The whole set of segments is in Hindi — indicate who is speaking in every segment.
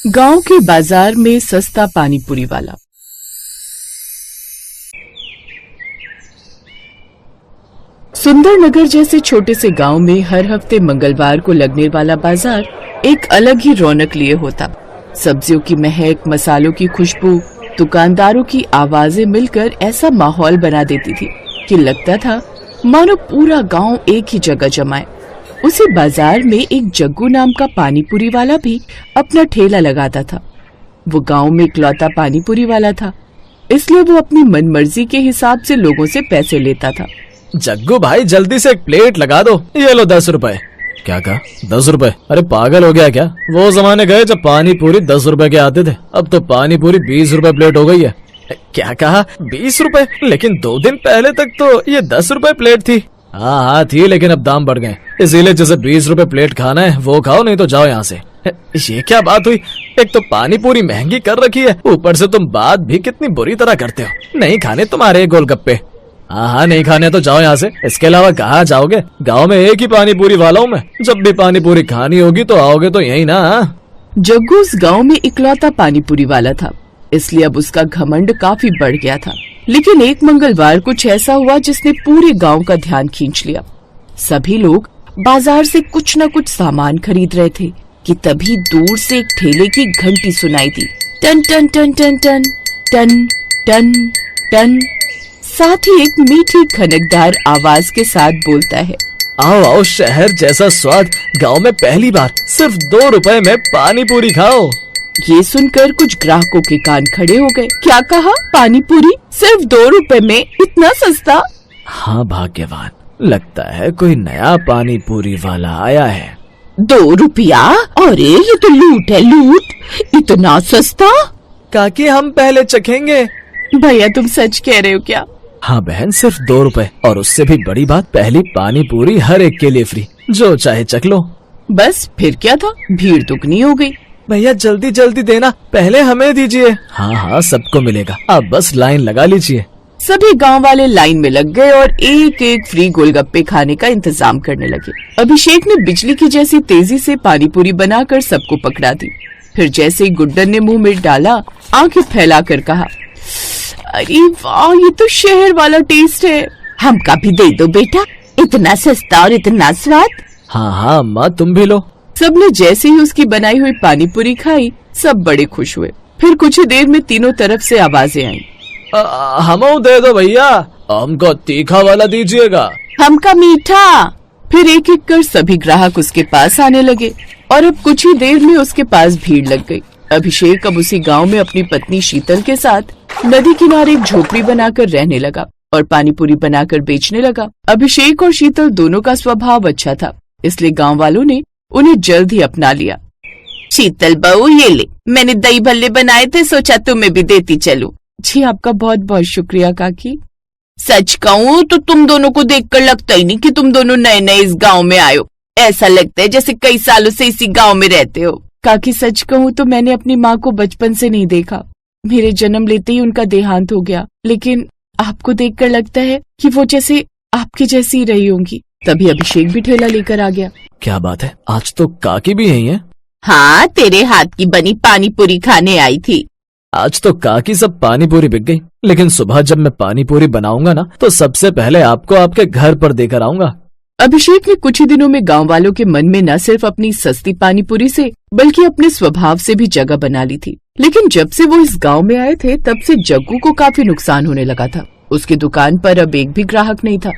Speaker 1: गांव के बाजार में सस्ता पानी पूरी वाला। सुंदरनगर जैसे छोटे से गांव में हर हफ्ते मंगलवार को लगने वाला बाजार एक अलग ही रौनक लिए होता। सब्जियों की महक, मसालों की खुशबू, दुकानदारों की आवाजें मिलकर ऐसा माहौल बना देती थी कि लगता था मानो पूरा गांव एक ही जगह जमा है। उसी बाजार में एक जग्गू नाम का पानीपुरी वाला भी अपना ठेला लगाता था। वो गांव में इकलौता पानीपुरी वाला था, इसलिए वो अपनी मनमर्जी के हिसाब से लोगों से पैसे लेता था।
Speaker 2: जग्गू भाई जल्दी से एक प्लेट लगा दो, ये लो 10 रुपए। क्या कहा 10 रुपए? अरे पागल हो गया क्या? वो जमाने गए जब पानी पूरी 10 रुपए के आते थे, अब तो पानी पूरी 20 रुपए प्लेट हो गई है। क्या कहा 20 रुपए? लेकिन 2 दिन पहले तक तो ये 10 रुपए प्लेट थी। हाँ थी, लेकिन अब दाम बढ़ गए, इसीलिए जैसे 20 रुपए प्लेट खाना है वो खाओ, नहीं तो जाओ यहाँ से। ये क्या बात हुई? एक तो पानी पूरी महंगी कर रखी है, ऊपर से तुम बात भी कितनी बुरी तरह करते हो। नहीं खाने तुम्हारे गोलगप्पे? हाँ नहीं खाने तो जाओ यहाँ से, इसके अलावा कहाँ जाओगे? गांव में एक ही पानी पूरी वाला हूँ मैं, जब भी पानी पूरी खानी होगी तो आओगे तो यही ना।
Speaker 1: जग्गू उस गांव में इकलौता पानी पूरी वाला था, इसलिए अब उसका घमंड काफी बढ़ गया था। लेकिन एक मंगलवार कुछ ऐसा हुआ जिसने पूरे गांव का ध्यान खींच लिया। सभी लोग बाजार से कुछ न कुछ सामान खरीद रहे थे कि तभी दूर से एक ठेले की घंटी सुनाई दी। टन टन टन टन टन टन टन टन। साथ ही एक मीठी खनकदार आवाज के साथ बोलता है,
Speaker 2: आओ आओ, शहर जैसा स्वाद गांव में पहली बार, सिर्फ 2 रुपए में पानी पूरी खाओ।
Speaker 1: ये सुनकर कुछ ग्राहकों के कान खड़े हो गए। क्या कहा? पानी पूरी सिर्फ 2 रुपए में? इतना सस्ता?
Speaker 2: हाँ भाग्यवान, लगता है कोई नया पानी पूरी वाला आया है।
Speaker 1: 2 रुपया? अरे ये तो लूट है, लूट! इतना सस्ता?
Speaker 2: काकी हम पहले चखेंगे।
Speaker 1: भैया तुम सच कह रहे हो क्या?
Speaker 2: हाँ बहन, सिर्फ 2 रुपए, और उससे भी बड़ी बात, पहली पानी पूरी हर एक के लिए फ्री, जो चाहे चख लो।
Speaker 1: बस फिर क्या था, भीड़ दुगनी हो गई।
Speaker 2: भैया जल्दी जल्दी देना, पहले हमें दीजिए। हाँ हाँ सबको मिलेगा, आप बस लाइन लगा लीजिए।
Speaker 1: सभी गांव वाले लाइन में लग गए और एक एक फ्री गोलगप्पे खाने का इंतजाम करने लगे। अभिषेक ने बिजली की जैसी तेजी से पानी पूरी बनाकर सबको पकड़ा दी। फिर जैसे ही गुड्डन ने मुंह में डाला, आंखें फैलाकर कहा, अरे वाह, ये तो शहर वाला टेस्ट है। हमका भी दे दो बेटा, इतना सस्ता और इतना स्वाद।
Speaker 2: हाँ हाँ अम्मा तुम भी लो।
Speaker 1: सबने जैसे ही उसकी बनाई हुई पानी पूरी खाई, सब बड़े खुश हुए। फिर कुछ ही देर में तीनों तरफ से आवाजें आईं।
Speaker 2: हमको दे दो भैया, हमको तीखा वाला दीजिएगा।
Speaker 1: हमका मीठा। फिर एक एक कर सभी ग्राहक उसके पास आने लगे और अब कुछ ही देर में उसके पास भीड़ लग गई। अभिषेक अब उसी गांव में अपनी पत्नी शीतल के साथ नदी किनारे एक झोपड़ी बनाकर रहने लगा और पानी पूरी बनाकर बेचने लगा। अभिषेक और शीतल दोनों का स्वभाव अच्छा था, इसलिए गांव वालों ने उन्हें जल्द ही अपना लिया। शीतल बहू ये ले, मैंने दही भल्ले बनाए थे, सोचा तुम्हें भी देती चलूं। जी आपका बहुत बहुत शुक्रिया काकी। सच कहूँ तो तुम दोनों को देखकर लगता ही नहीं कि तुम दोनों नए नए इस गांव में आए हो। ऐसा लगता है जैसे कई सालों से इसी गांव में रहते हो। काकी सच कहूँ तो मैंने अपनी माँ को बचपन से नहीं देखा, मेरे जन्म लेते ही उनका देहांत हो गया। लेकिन आपको देखकर लगता है कि वो जैसे आपकी जैसी रही होंगी। तभी अभिषेक भी ठेला लेकर आ गया।
Speaker 2: क्या बात है, आज तो काकी भी यही है?
Speaker 1: हाँ, तेरे हाथ की बनी पानी पूरी खाने आई थी।
Speaker 2: आज तो काकी सब पानी पूरी बिक गई, लेकिन सुबह जब मैं पानी पूरी बनाऊंगा ना, तो सबसे पहले आपको आपके घर पर देकर आऊंगा।
Speaker 1: अभिषेक ने कुछ ही दिनों में गांव वालों के मन में न सिर्फ अपनी सस्ती पानी पूरी से बल्कि अपने स्वभाव से भी जगह बना ली थी। लेकिन जब से वो इस गांव में आए थे, तब से जग्गू को काफी नुकसान होने लगा था। उसकी दुकान पर अब एक भी ग्राहक नहीं था।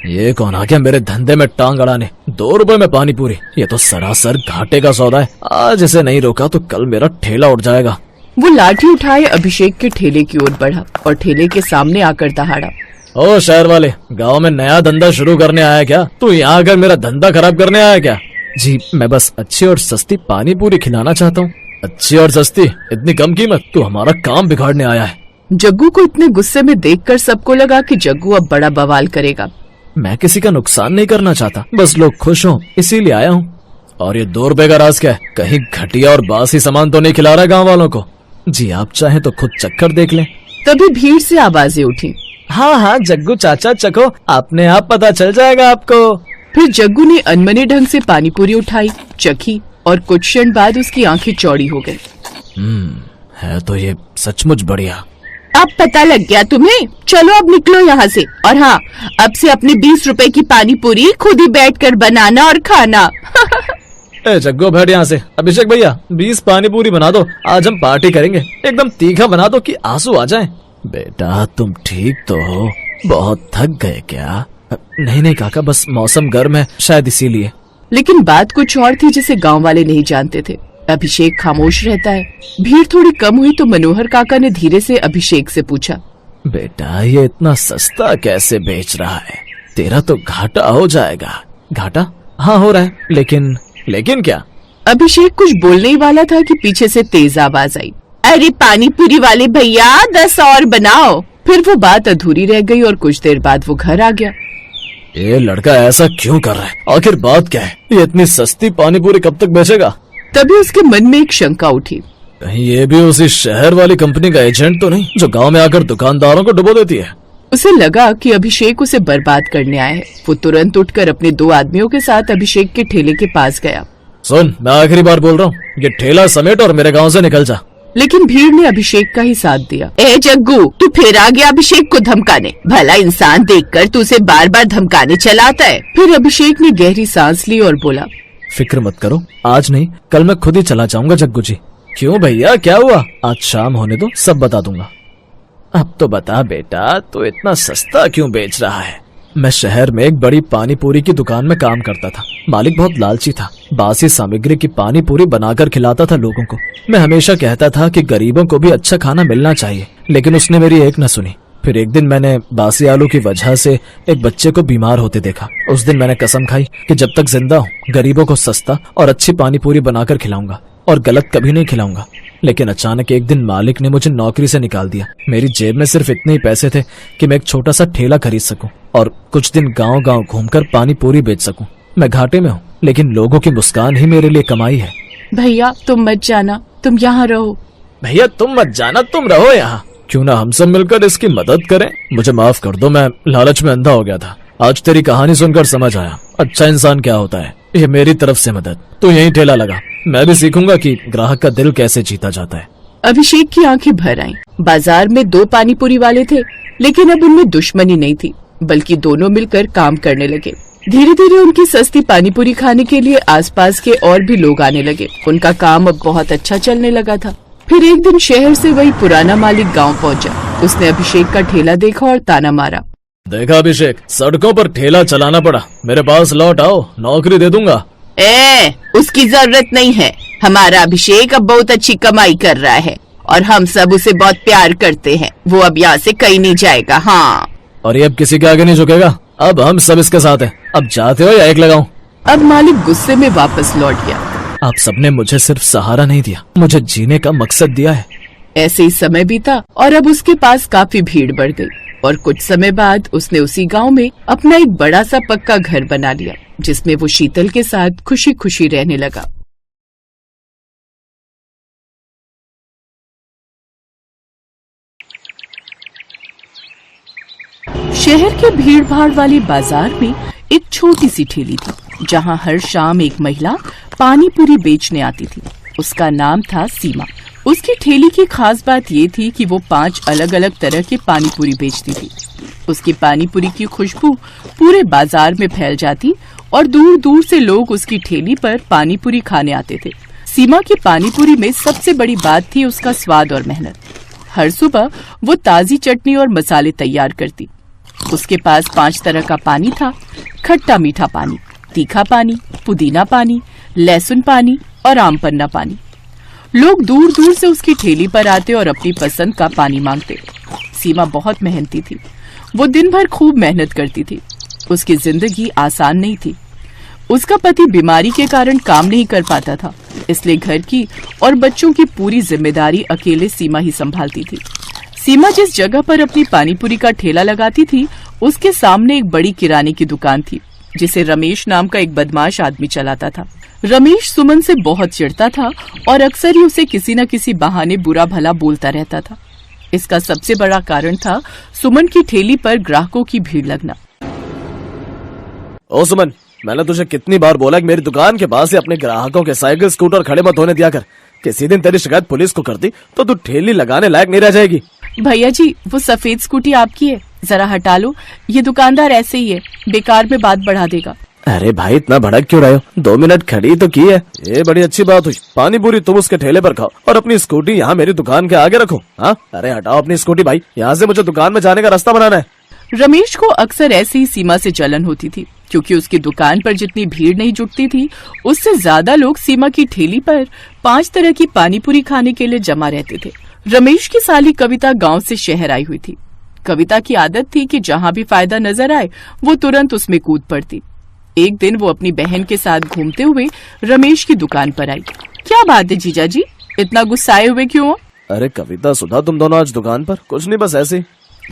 Speaker 2: ये कौन आ गया मेरे धंधे में टांग अड़ाने? 2 रुपए में पानी पूरी, ये तो सरासर घाटे का सौदा है। आज इसे नहीं रोका तो कल मेरा ठेला उठ जाएगा।
Speaker 1: वो लाठी उठाए अभिषेक के ठेले की ओर बढ़ा और ठेले के सामने आकर दहाड़ा।
Speaker 2: ओ शहर वाले, गांव में नया धंधा शुरू करने आया क्या? तू यहाँ आकर मेरा धंधा खराब करने आया क्या? जी मैं बस अच्छी और सस्ती पानी पूरी खिलाना चाहता हूँ। अच्छी और सस्ती, इतनी कम कीमत? तू हमारा काम बिगाड़ने आया है।
Speaker 1: जग्गू को इतने गुस्से में देखकर सबको लगा कि जग्गू अब बड़ा बवाल करेगा।
Speaker 2: मैं किसी का नुकसान नहीं करना चाहता, बस लोग खुश हों इसीलिए आया हूँ। और ये 2 रुपए का राज क्या है? कहीं घटिया और बासी सामान तो नहीं खिला रहा गाँव वालों को? जी आप चाहें तो खुद चक्कर देख लें।
Speaker 1: तभी भीड़ से आवाजें उठी।
Speaker 2: हाँ हाँ जग्गू चाचा चखो, अपने आप पता चल जाएगा आपको।
Speaker 1: फिर जग्गू ने अनमने ढंग से पानी पूरी उठाई, चखी और कुछ क्षण बाद उसकी आंखें चौड़ी हो गई।
Speaker 2: है तो ये सचमुच बढ़िया।
Speaker 1: अब पता लग गया तुम्हें? चलो अब निकलो यहाँ से। और हाँ, अब से अपने 20 रुपए की पानी पूरी खुद ही बैठकर बनाना और खाना।
Speaker 2: ए जग्गो बैठ यहाँ से। अभिषेक भैया 20 पानी पूरी बना दो, आज हम पार्टी करेंगे। एकदम तीखा बना दो कि आंसू आ जाएं। बेटा तुम ठीक तो हो? बहुत थक गए क्या? नहीं काका, बस मौसम गर्म है शायद इसीलिए।
Speaker 1: लेकिन बात कुछ और थी जिसे गांव वाले नहीं जानते थे। अभिषेक खामोश रहता है। भीड़ थोड़ी कम हुई तो मनोहर काका ने धीरे से अभिषेक से पूछा,
Speaker 2: बेटा ये इतना सस्ता कैसे बेच रहा है? तेरा तो घाटा हो जाएगा। घाटा? हाँ हो रहा है, लेकिन क्या?
Speaker 1: अभिषेक कुछ बोलने ही वाला था कि पीछे से तेज आवाज आई, अरे पानी पूरी वाले भैया 10 और बनाओ। फिर वो बात अधूरी रह गई और कुछ देर बाद वो घर आ गया।
Speaker 2: ये लड़का ऐसा क्यों कर रहा है? आखिर बात क्या है? ये इतनी सस्ती पानी पूरी कब तक बेचेगा?
Speaker 1: तभी उसके मन में एक शंका उठी,
Speaker 2: कहीं ये भी उसी शहर वाली कंपनी का एजेंट तो नहीं जो गांव में आकर दुकानदारों को डुबो देती है?
Speaker 1: उसे लगा कि अभिषेक उसे बर्बाद करने आया है। वो तुरंत उठकर अपने 2 आदमियों के साथ अभिषेक के ठेले के पास गया।
Speaker 2: सुन, मैं आखिरी बार बोल रहा हूँ, ये ठेला समेट और मेरे गाँव से निकल जा।
Speaker 1: लेकिन भीड़ ने अभिषेक का ही साथ दिया। ए जग्गू, तू फिर आ गया अभिषेक को धमकाने। भला इंसान देखकर तू उसे बार बार धमकाने चलाता है। फिर अभिषेक ने गहरी सांस ली और बोला,
Speaker 2: फिक्र मत करो, आज नहीं कल मैं खुद ही चला जाऊंगा जग्गू जी। क्यों भैया क्या हुआ? आज शाम होने दो, सब बता दूंगा। अब तो बता बेटा, तो इतना सस्ता क्यों बेच रहा है? मैं शहर में एक बड़ी पानी पूरी की दुकान में काम करता था। मालिक बहुत लालची था, बासी सामग्री की पानी पूरी बनाकर खिलाता था लोगों को। मैं हमेशा कहता था कि गरीबों को भी अच्छा खाना मिलना चाहिए, लेकिन उसने मेरी एक न सुनी। फिर एक दिन मैंने बासी आलू की वजह से एक बच्चे को बीमार होते देखा। उस दिन मैंने कसम खाई कि जब तक जिंदा हूँ गरीबों को सस्ता और अच्छी पानी पूरी बनाकर खिलाऊंगा और गलत कभी नहीं खिलाऊंगा। लेकिन अचानक एक दिन मालिक ने मुझे नौकरी से निकाल दिया। मेरी जेब में सिर्फ इतने ही पैसे थे कि मैं एक छोटा सा ठेला खरीद सकूं और कुछ दिन गांव-गांव घूमकर पानी पूरी बेच सकूं। मैं घाटे में हूँ, लेकिन लोगों की मुस्कान ही मेरे लिए कमाई है।
Speaker 1: भैया तुम मत जाना, तुम यहाँ रहो।
Speaker 2: भैया तुम मत जाना, तुम रहो यहाँ। क्यों ना हम सब मिलकर इसकी मदद करें? मुझे माफ कर दो, मैं लालच में अंधा हो गया था। आज तेरी कहानी सुनकर समझ आया अच्छा इंसान क्या होता है। ये मेरी तरफ से मदद। तू यहीं ठेला लगा, मैं भी सीखूंगा कि ग्राहक का दिल कैसे जीता जाता है।
Speaker 1: अभिषेक की आंखें भर आईं। बाजार में 2 पानी पूरी वाले थे, लेकिन अब उनमें दुश्मनी नहीं थी, बल्कि दोनों मिलकर काम करने लगे। धीरे धीरे उनकी सस्ती पानी पूरी खाने के लिए आसपास के और भी लोग आने लगे। उनका काम अब बहुत अच्छा चलने लगा था। फिर एक दिन शहर से वही पुराना मालिक गांव पहुंचा। उसने अभिषेक का ठेला देखा और ताना मारा,
Speaker 2: देखा अभिषेक, सड़कों पर ठेला चलाना पड़ा, मेरे पास लौट आओ, नौकरी दे दूंगा।
Speaker 1: उसकी जरूरत नहीं है। हमारा अभिषेक अब बहुत अच्छी कमाई कर रहा है और हम सब उसे बहुत प्यार करते हैं। वो अब यहाँ से कहीं नहीं जाएगा। हाँ,
Speaker 2: और ये अब किसी के आगे नहीं झुकेगा। अब हम सब इसके साथ हैं। अब जाते हो या एक लगाऊं?
Speaker 1: अब मालिक गुस्से में वापस लौट गया।
Speaker 2: आप सबने मुझे सिर्फ सहारा नहीं दिया, मुझे जीने का मकसद दिया है।
Speaker 1: ऐसे ही समय बीता और अब उसके पास काफी भीड़ बढ़ गई और कुछ समय बाद उसने उसी गांव में अपना एक बड़ा सा पक्का घर बना लिया, जिसमें वो शीतल के साथ खुशी खुशी रहने लगा। शहर के भीड़ भाड़ वाली बाजार में एक छोटी सी ठेली थी, जहां हर शाम एक महिला पानी पूरी बेचने आती थी। उसका नाम था सीमा। उसकी ठेली की खास बात ये थी कि वो 5 अलग अलग तरह के पानी पूरी बेचती थी। उसकी पानी पूरी की खुशबू पूरे बाजार में फैल जाती और दूर दूर से लोग उसकी ठेली पर पानी पूरी खाने आते थे। सीमा की पानी पूरी में सबसे बड़ी बात थी उसका स्वाद और मेहनत। हर सुबह वो ताजी चटनी और मसाले तैयार करती। उसके पास 5 तरह का पानी था, खट्टा मीठा पानी, तीखा पानी, पुदीना पानी, लहसुन पानी और आम पन्ना पानी। लोग दूर दूर से उसकी ठेली पर आते और अपनी पसंद का पानी मांगते। सीमा बहुत मेहनती थी। वो दिन भर खूब मेहनत करती थी। उसकी जिंदगी आसान नहीं थी। उसका पति बीमारी के कारण काम नहीं कर पाता था, इसलिए घर की और बच्चों की पूरी जिम्मेदारी अकेले सीमा ही संभालती थी। सीमा जिस जगह पर अपनी पानीपुरी का ठेला लगाती थी, उसके सामने एक बड़ी किराने की दुकान थी, जिसे रमेश नाम का एक बदमाश आदमी चलाता था। रमेश सुमन से बहुत चिढ़ता था और अक्सर ही उसे किसी न किसी बहाने बुरा भला बोलता रहता था। इसका सबसे बड़ा कारण था सुमन की ठेली पर ग्राहकों की भीड़ लगना।
Speaker 2: ओ सुमन, मैंने तुझे कितनी बार बोला कि मेरी दुकान के पास से अपने ग्राहकों के साइकिल स्कूटर खड़े मत होने दिया कर। किसी दिन तेरी शिकायत पुलिस को कर दी तो तू ठेली लगाने लायक नहीं रह जाएगी।
Speaker 1: भैया जी, वो सफेद स्कूटी आपकी है, जरा हटा लो। ये दुकानदार ऐसे ही है, बेकार में बात बढ़ा देगा।
Speaker 2: अरे भाई इतना भड़क क्यों रहे हो? 2 मिनट खड़ी तो की है। ये बड़ी अच्छी बात हुई। पानी पूरी तुम उसके ठेले पर खाओ और अपनी स्कूटी यहाँ मेरी दुकान के आगे रखो। हाँ, अरे हटाओ अपनी स्कूटी भाई, यहाँ से मुझे दुकान में जाने का रास्ता बनाना है।
Speaker 1: रमेश को अक्सर ऐसी ही सीमा से जलन होती थी, क्योंकि उसकी दुकान पर जितनी भीड़ नहीं जुटती थी, उससे ज्यादा लोग सीमा की ठेली पर 5 तरह की पानी पूरी खाने के लिए जमा रहते थे। रमेश की साली कविता गांव से शहर आई हुई थी। कविता की आदत थी कि जहां भी फायदा नजर आए वो तुरंत उसमें कूद पड़ती। एक दिन वो अपनी बहन के साथ घूमते हुए रमेश की दुकान पर आई। क्या बात है जीजा जी, इतना गुस्साए हुए क्यों हो?
Speaker 2: अरे कविता, सुधा, तुम दोनों आज दुकान पर? कुछ नहीं, बस ऐसे ही।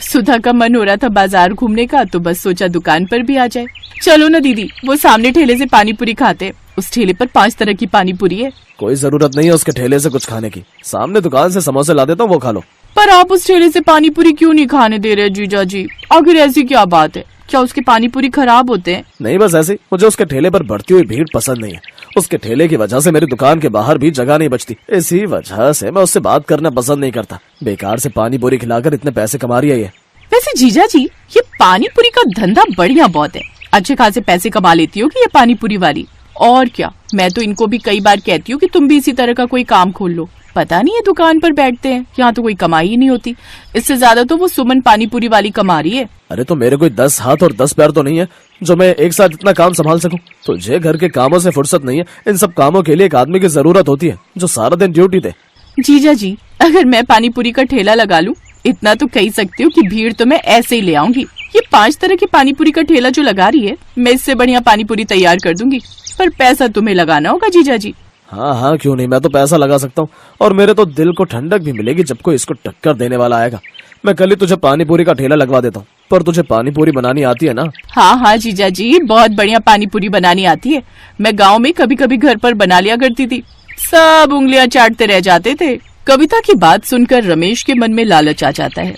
Speaker 1: सुधा का मन हो रहा था बाजार घूमने का, तो बस सोचा दुकान पर भी आ जाए। चलो ना दीदी, वो सामने ठेले से पानी पूरी खाते। उस ठेले पर 5 तरह की पानी पूरी है।
Speaker 2: कोई जरूरत नहीं है उसके ठेले से कुछ खाने की। सामने दुकान से समोसे ला देता हूँ, वो खा लो।
Speaker 1: पर आप उस ठेले से पानी पूरी क्यों नहीं खाने दे रहे जीजा जी? आखिर ऐसी क्या बात है? क्या उसके पानी पूरी खराब होते हैं?
Speaker 2: नहीं, बस ऐसे ही। मुझे उसके ठेले पर बढ़ती हुई भीड़ पसंद नहीं है। उसके ठेले की वजह से मेरी दुकान के बाहर भी जगह नहीं बचती। इसी वजह से मैं उससे बात करना पसंद नहीं करता। बेकार से पानी पूरी खिलाकर इतने पैसे कमा रही है ये।
Speaker 1: वैसे जीजा जी, ये पानी पूरी का धंधा बढ़िया बहुत है। अच्छे खासे पैसे कमा लेती हो कि ये पानी पूरी वाली। और क्या, मैं तो इनको भी कई बार कहती हूँ कि तुम भी इसी तरह का कोई काम खोल लो। पता नहीं, ये दुकान पर बैठते हैं, यहाँ तो कोई कमाई ही नहीं होती। इससे ज्यादा तो वो सुमन पानी पूरी वाली कमा रही है।
Speaker 2: अरे तो मेरे कोई 10 हाथ और 10 पैर तो नहीं है जो मैं एक साथ इतना काम संभाल सकूं। तुझे घर के कामों से फुर्सत नहीं है। इन सब कामों के लिए एक आदमी की जरूरत होती है जो सारा दिन ड्यूटी दे।
Speaker 1: जीजा जी, अगर मैं पानी पूरी का ठेला लगा लूं, इतना तो कह सकती हूँ कि भीड़ तो मैं ऐसे ही ले आऊंगी। ये 5 तरह की पानी पूरी का ठेला जो लगा रही है, मैं इससे बढ़िया पानी पूरी तैयार कर दूंगी। पर पैसा तुम्हें लगाना होगा जीजा जी।
Speaker 2: हाँ हाँ, क्यों नहीं, मैं तो पैसा लगा सकता हूँ। और मेरे तो दिल को ठंडक भी मिलेगी जब कोई इसको टक्कर देने वाला आएगा। मैं कल ही तुझे पानी पूरी का ठेला लगवा देता हूँ। पर तुझे पानी पूरी बनानी आती है ना?
Speaker 1: हाँ हाँ जीजा जी, बहुत बढ़िया पानी पूरी बनानी आती है। मैं गाँव में कभी कभी घर पर बना लिया करती थी। सब उंगलियां चाटते रह जाते थे। कविता की बात सुनकर रमेश के मन में लालच आ जाता है।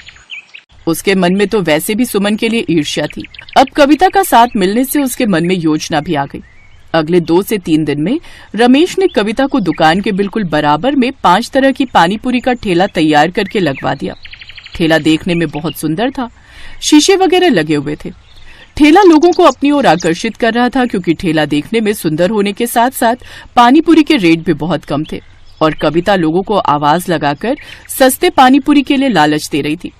Speaker 1: उसके मन में तो वैसे भी सुमन के लिए ईर्ष्या थी। अब कविता का साथ मिलने से उसके मन में योजना भी आ गई। अगले 2 से 3 दिन में रमेश ने कविता को दुकान के बिल्कुल बराबर में 5 तरह की पानी पूरी का ठेला तैयार करके लगवा दिया। ठेला देखने में बहुत सुंदर था, शीशे वगैरह लगे हुए थे। ठेला लोगों को अपनी ओर आकर्षित कर रहा था, क्योंकि ठेला देखने में सुंदर होने के साथ साथ पानी पूरी के रेट भी बहुत कम थे। और कविता लोगों को आवाज लगाकर सस्ते पानी पूरी के लिए लालच दे रही थी।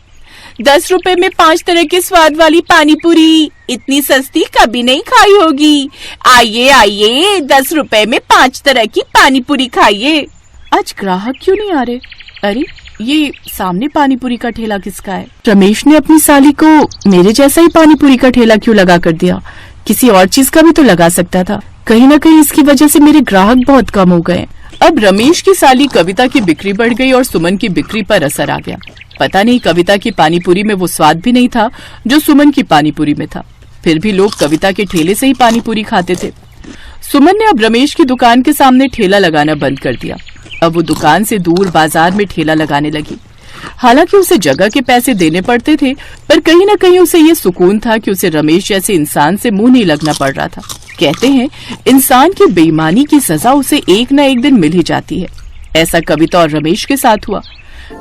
Speaker 1: 10 रुपए में 5 तरह के स्वाद वाली पानी पूरी, इतनी सस्ती कभी नहीं खाई होगी। आइए आइए, 10 रुपए में 5 तरह की पानी पूरी खाइए। आज ग्राहक क्यों नहीं आ रहे? अरे, ये सामने पानी पूरी का ठेला किसका है? रमेश ने अपनी साली को मेरे जैसा ही पानी पूरी का ठेला क्यों लगा कर दिया? किसी और चीज का भी तो लगा सकता था। कहीं ना कहीं इसकी वजह से मेरे ग्राहक बहुत कम हो गए। अब रमेश की साली कविता की बिक्री बढ़ गई और सुमन की बिक्री पर असर आ गया। पता नहीं कविता की पानी पूरी में वो स्वाद भी नहीं था जो सुमन की पानी पूरी में था। फिर भी लोग कविता के ठेले से ही पानी पूरी खाते थे। सुमन ने अब रमेश की दुकान के सामने ठेला लगाना बंद कर दिया। अब वो दुकान से दूर बाजार में ठेला लगाने लगी। हालांकि उसे जगह के पैसे देने पड़ते थे, पर कहीं न कहीं उसे ये सुकून था कि उसे रमेश जैसे इंसान से मुंह नहीं लगना पड़ रहा था। कहते हैं, इंसान की बेईमानी की सजा उसे एक न एक दिन मिल ही जाती है। ऐसा कविता और रमेश के साथ हुआ।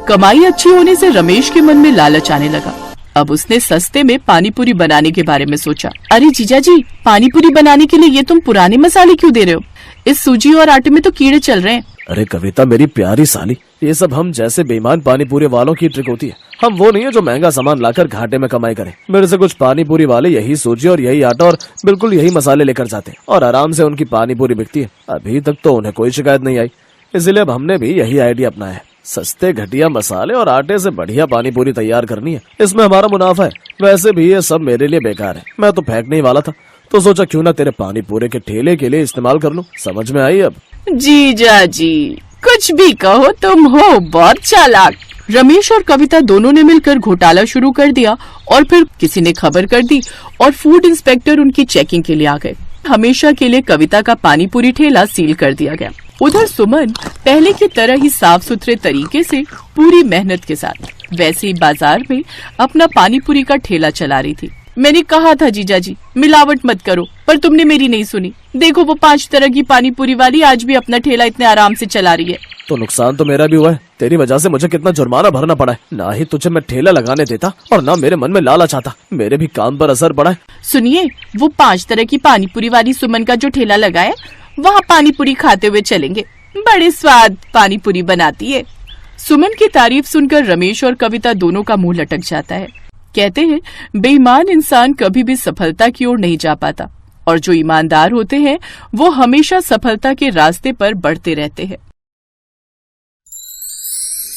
Speaker 1: कमाई अच्छी होने से रमेश के मन में लालच आने लगा। अब उसने सस्ते में पानी पूरी बनाने के बारे में सोचा। अरे जीजा जी, पानी पूरी बनाने के लिए ये तुम पुराने मसाले क्यों दे रहे हो? इस सूजी और आटे में तो कीड़े चल रहे हैं।
Speaker 2: अरे कविता, मेरी प्यारी साली, ये सब हम जैसे बेईमान पानी पूरी वालों की ट्रिक होती है। हम वो नहीं है जो महंगा सामान लाकर घाटे में कमाई करें। मेरे से कुछ पानी पूरी वाले यही सूजी और यही आटा और बिल्कुल यही मसाले लेकर जाते हैं और आराम से उनकी पानी पूरी बिकती है। अभी तक तो उन्हें कोई शिकायत नहीं आई। इसलिए अब हमने भी यही आइडिया अपनाया है। सस्ते घटिया मसाले और आटे से बढ़िया पानी पूरी तैयार करनी है। इसमें हमारा मुनाफा है। वैसे भी ये सब मेरे लिए बेकार है। मैं तो फेंकने ही वाला था, तो सोचा क्यों ना तेरे पानी पूरी के ठेले के लिए इस्तेमाल कर लूं। समझ में आई अब?
Speaker 1: जीजा जी, कुछ भी कहो, तुम हो बहुत चालाक। रमेश और कविता दोनों ने मिलकर घोटाला शुरू कर दिया और फिर किसी ने खबर कर दी और फूड इंस्पेक्टर उनकी चेकिंग के लिए आ गए। हमेशा के लिए कविता का पानी पूरी ठेला सील कर दिया गया। उधर सुमन पहले की तरह ही साफ सुथरे तरीके से पूरी मेहनत के साथ वैसे ही बाजार में अपना पानी पूरी का ठेला चला रही थी। मैंने कहा था जीजा जी मिलावट मत करो, पर तुमने मेरी नहीं सुनी। देखो वो 5 तरह की पानी पूरी वाली आज भी अपना ठेला इतने आराम से चला रही है।
Speaker 2: तो नुकसान तो मेरा भी हुआ है, तेरी वजह से मुझे कितना जुर्माना भरना पड़ा है। ना ही तुझे मैं ठेला लगाने देता और ना मेरे मन में लालच आता, मेरे भी काम पर असर पड़ा है।
Speaker 1: सुनिए, वो 5 तरह की पानी पूरी वाली सुमन का जो ठेला लगा है, वहाँ पानी पूरी खाते हुए चलेंगे, बड़े स्वाद पानी पूरी बनाती है। सुमन की तारीफ सुनकर रमेश और कविता दोनों का मुंह लटक जाता है। कहते हैं बेईमान इंसान कभी भी सफलता की ओर नहीं जा पाता, और जो ईमानदार होते हैं वो हमेशा सफलता के रास्ते पर बढ़ते रहते हैं।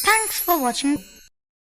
Speaker 3: Thanks for watching.